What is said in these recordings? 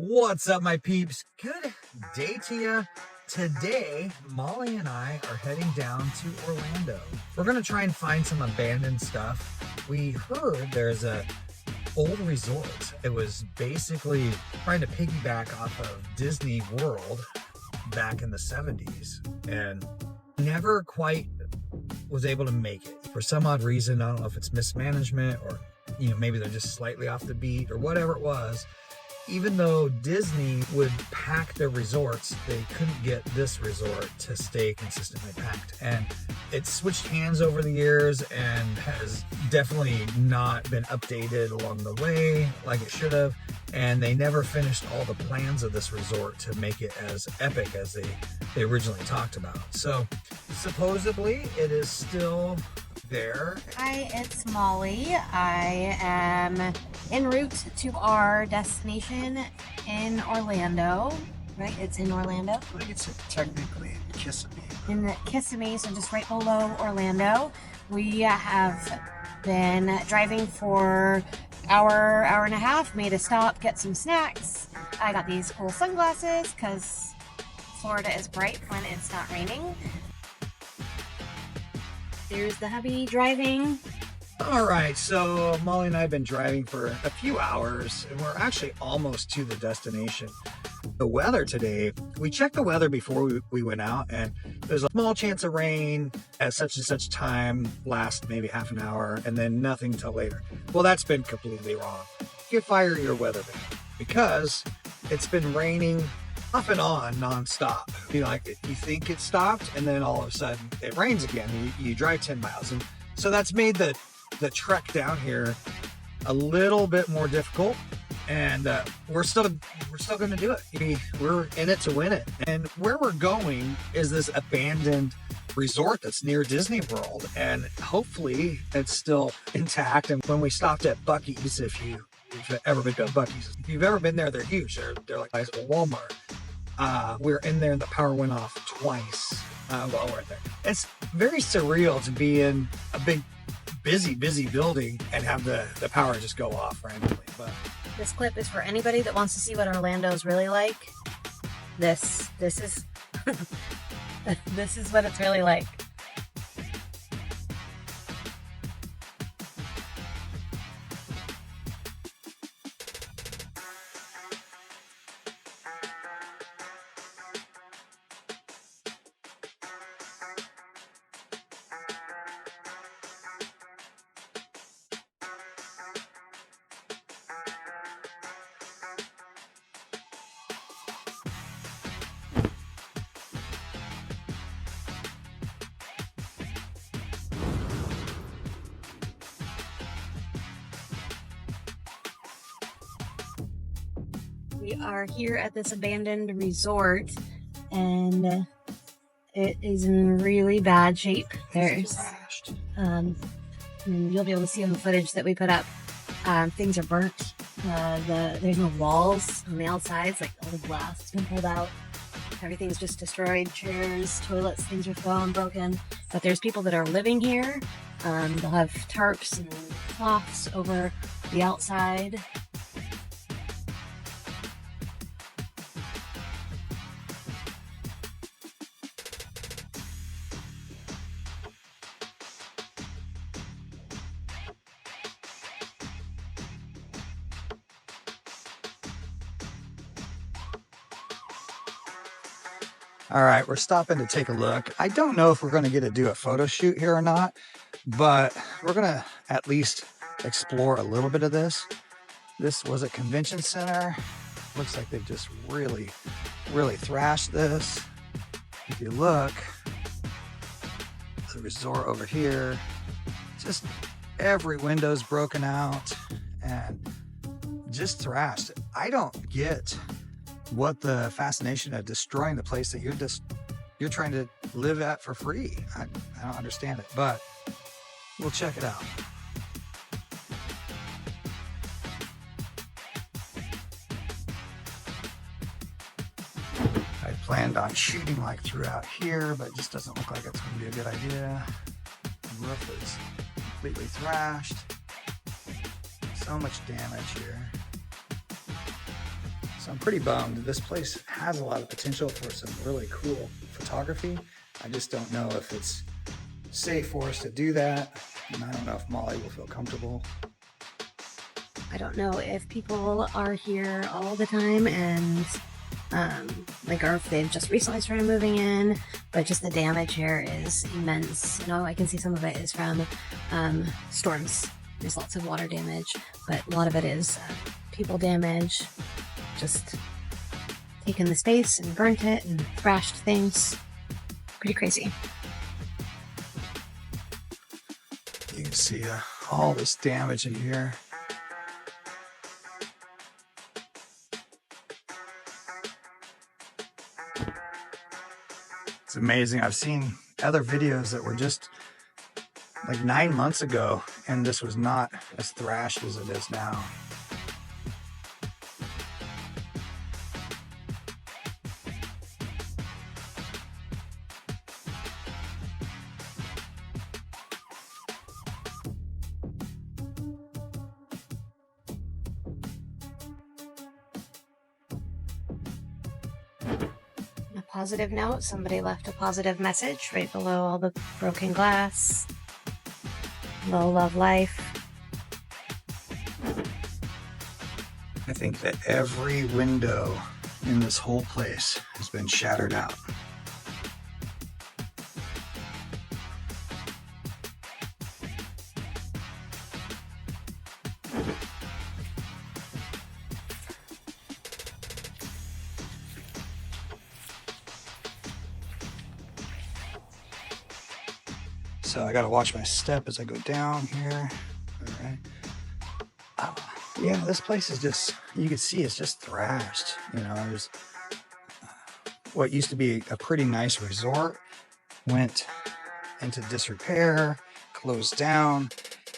What's up, my peeps? Good day to you. Today, Molly and I are heading down to Orlando. We're gonna try and find some abandoned stuff. We heard there's a old resort. It was basically trying to piggyback off of Disneyworld back in the 70s and never quite was able to make it. For some odd reason, I don't know if it's mismanagement or maybe they're just slightly off the beat or whatever it was. Even though Disney would pack their resorts, they couldn't get this resort to stay consistently packed. And it switched hands over the years and has definitely not been updated along the way like it should have. And they never finished all the plans of this resort to make it as epic as they originally talked about. So supposedly it is still there. Hi, it's Molly. I am en route to our destination in Orlando. Right? It's in Orlando. I think it's technically in Kissimmee. In Kissimmee, so just right below Orlando. We have been driving for hour and a half, made a stop, get some snacks. I got these cool sunglasses because Florida is bright when it's not raining. There's the hubby driving. All right, so Molly and I have been driving for a few hours, and we're actually almost to the destination. The weather today, we checked the weather before we went out, and there's a small chance of rain at such and such time, last maybe half an hour, and then nothing till later. Well, that's been completely wrong. You fire your weatherman because it's been raining off and on nonstop. You think it stopped, and then all of a sudden it rains again. You drive 10 miles, and so that's made the trek down here a little bit more difficult. And we're still going to do it. We're in it to win it. And where we're going is this abandoned resort that's near Disney World, and hopefully it's still intact. And when we stopped at Buc-ee's, if you've ever been to Buc-ee's, if you've ever been there, they're huge. They're like size of a Walmart. We were in there and the power went off twice while we're there. It's very surreal to be in a big, busy building and have the power just go off randomly. But This clip is for anybody that wants to see what Orlando's really like. This is this is what it's really like. We are here at this abandoned resort, and it is in really bad shape. There's, and you'll be able to see on the footage that we put up. Things are burnt. There's no walls on the outsides, like all the glass has been pulled out. Everything's just destroyed. Chairs, toilets, things are gone, broken. But there's people that are living here. They'll have tarps and cloths over the outside. all right, we're stopping to take a look. I don't know if we're going to get to do a photo shoot here or not, but we're going to at least explore a little bit of this. This was a convention center. Looks like they've just really thrashed this. If you look, the resort over here, just every window's broken out and just thrashed. I don't get what the fascination of destroying the place that you're trying to live at for free. I don't understand it, but we'll check it out. I planned on shooting like throughout here, but it just doesn't look like it's going to be a good idea. The roof is completely thrashed. So much damage here. So I'm pretty bummed. This place has a lot of potential for some really cool photography. I just don't know if it's safe for us to do that. And I don't know if Molly will feel comfortable. I don't know if people are here all the time and or if they've just recently started moving in, but just the damage here is immense. You know, I can see some of it is from storms. There's lots of water damage, but a lot of it is people damage, just taken the space and burnt it and thrashed things. Pretty crazy. You can see all this damage in here. It's amazing. I've seen other videos that were just like 9 months ago, and this was not as thrashed as it is now. Positive note, somebody left a positive message right below all the broken glass. Low love life. I think that every window in this whole place has been shattered out. So I gotta watch my step as I go down here. All right. Yeah, this place is just, you can see it's just thrashed. You know, there's what used to be a pretty nice resort went into disrepair, closed down,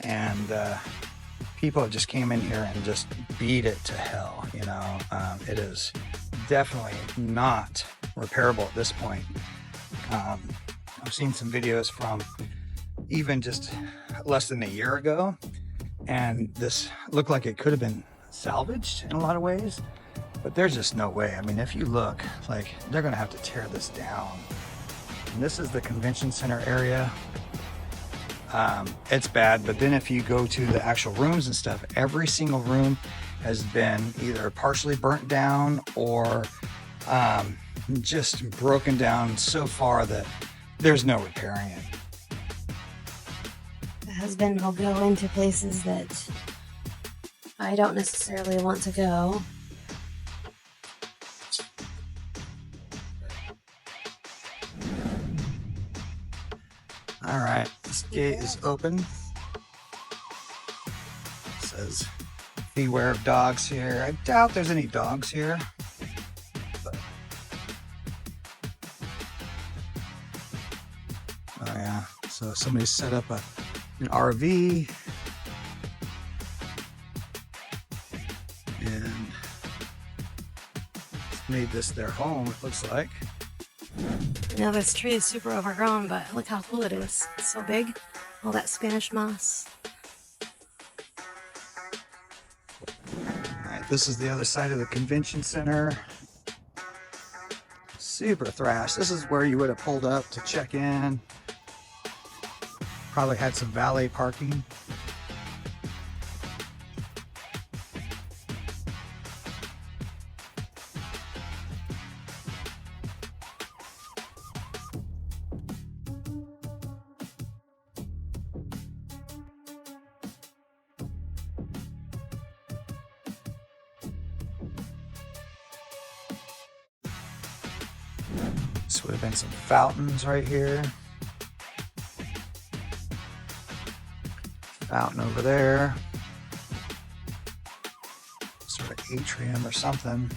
and people just came in here and just beat it to hell. You know, it is definitely not repairable at this point. I've seen some videos from even just less than a year ago, and this looked like it could have been salvaged in a lot of ways, but there's just no way. I mean, if you look, like, they're gonna have to tear this down. And this is the convention center area. It's bad, but then if you go to the actual rooms and stuff, every single room has been either partially burnt down or just broken down so far that there's no repairing it. My husband will go into places that I don't necessarily want to go. All right, this gate is open. It says, beware of dogs here. I doubt there's any dogs here. But... oh yeah, so somebody set up an RV. And made this their home, it looks like. Now this tree is super overgrown, but look how cool it is. It's so big. All that Spanish moss. Alright, this is the other side of the convention center. Super thrashed. This is where you would have pulled up to check in. Probably had some valet parking. This would have been some fountains right here. Fountain over there. Sort of atrium or something.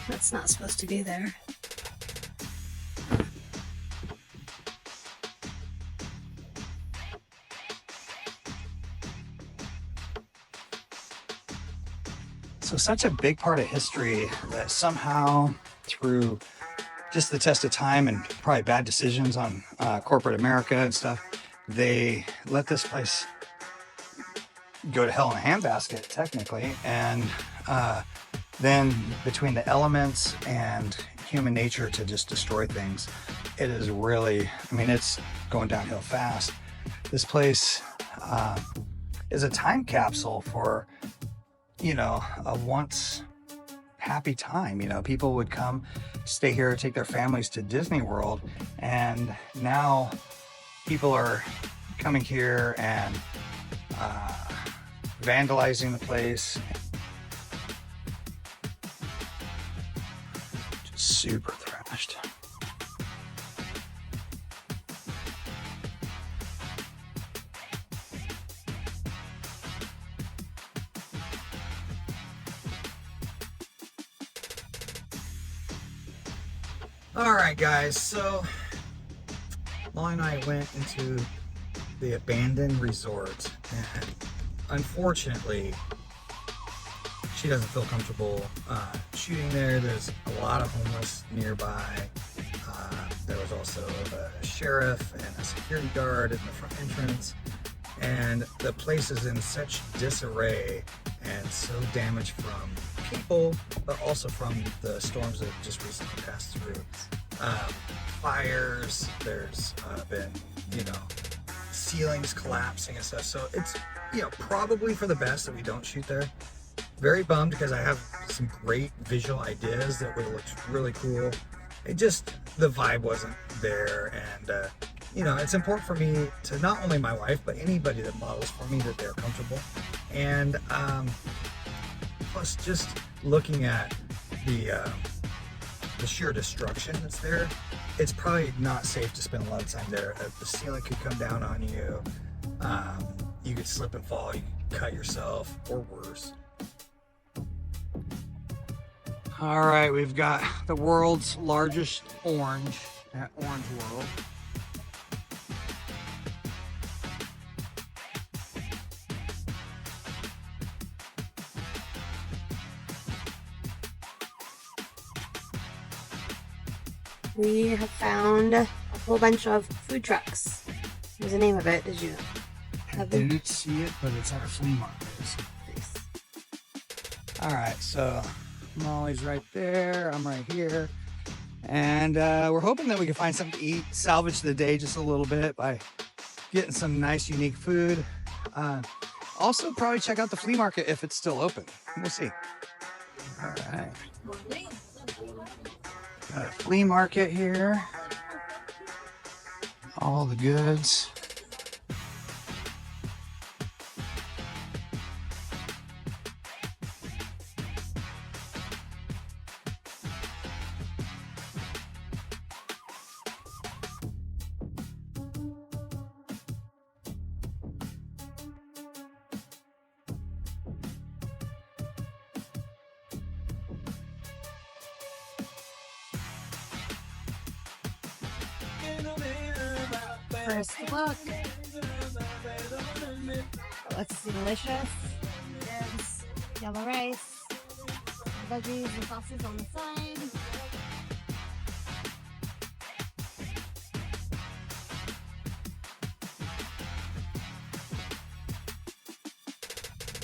That's not supposed to be there. So such a big part of history that somehow through just the test of time and probably bad decisions on corporate America and stuff, they let this place go to hell in a handbasket, technically. And then between the elements and human nature to just destroy things, it is really, I mean, it's going downhill fast. This place is a time capsule for, you know, a once happy time. You know, people would come stay here, take their families to Disneyworld, and now people are coming here and vandalizing the place. Just super thrashed. All right, guys, so Molly and I went into the abandoned resort, and unfortunately, she doesn't feel comfortable shooting there. There's a lot of homeless nearby. There was also a sheriff and a security guard in the front entrance, and the place is in such disarray and so damaged from people, but also from the storms that just recently passed through. Fires, there's been, you know, ceilings collapsing and stuff. So it's, you know, probably for the best that we don't shoot there. Very bummed because I have some great visual ideas that would have looked really cool. It just, the vibe wasn't there. And, you know, it's important for me to not only my wife, but anybody that models for me that they're comfortable. And plus just looking at the sheer destruction that's there, it's probably not safe to spend a lot of time there. The ceiling could come down on you. You could slip and fall, you could cut yourself, or worse. All right, we've got the world's largest orange at Orange World. We have found a whole bunch of food trucks. What's the name of it? Did you know? I didn't see it, but it's at a flea market. Nice. All right, so Molly's right there. I'm right here. And we're hoping that we can find something to eat, salvage the day just a little bit by getting some nice, unique food. Also, probably check out the flea market if it's still open. We'll see. All right. Got a flea market here. All the goods. First look. Looks delicious. There's yellow rice, veggies and sauces on the side.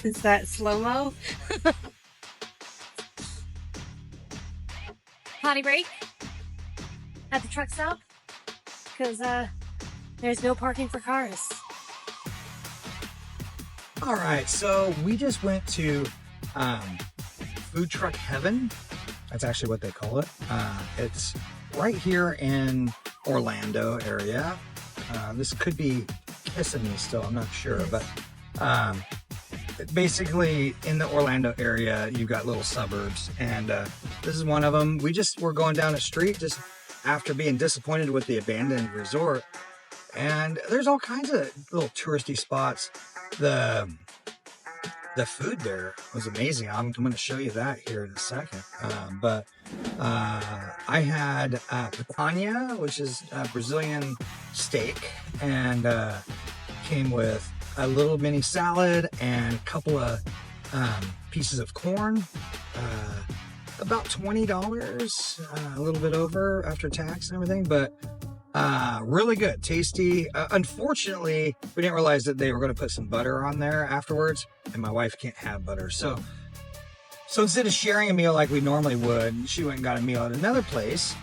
Is that slow-mo? Potty break at the truck stop because there's no parking for cars. All right, so we just went to Food Truck Heaven. That's actually what they call it. It's right here in Orlando area. This could be Kissimmee still, I'm not sure, but basically in the Orlando area, you've got little suburbs, and this is one of them. We're going down a street just after being disappointed with the abandoned resort, and there's all kinds of little touristy spots. The food there was amazing. I'm going to show you that here in a second. But I had picanha, which is a Brazilian steak, and came with a little mini salad and a couple of pieces of corn. About $20, a little bit over after tax and everything, but Really good, tasty. Unfortunately, we didn't realize that they were going to put some butter on there afterwards, and my wife can't have butter. So instead of sharing a meal like we normally would, she went and got a meal at another place,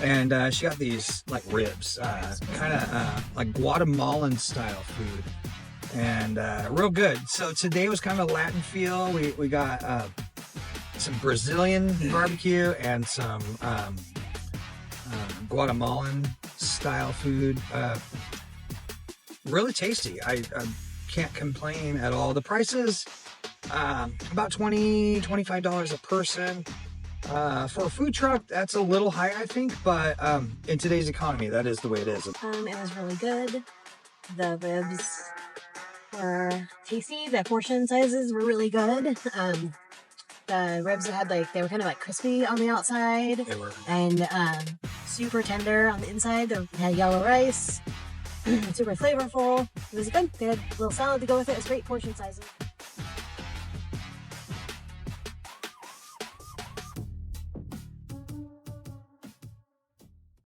and she got these like ribs, kind of like Guatemalan style food, and real good. So today was kind of a Latin feel. We got some Brazilian barbecue and some Guatemalan style food. Really tasty. I can't complain at all. The prices, about $20-$25 a person. For a food truck, that's a little high, I think, but in today's economy, that is the way it is. It was really good. The ribs were tasty. The portion sizes were really good. The ribs had they were kind of like crispy on the outside. They were. And super tender on the inside. They had yellow rice. Super flavorful. It was good. They had a little salad to go with it. It was great portion sizes.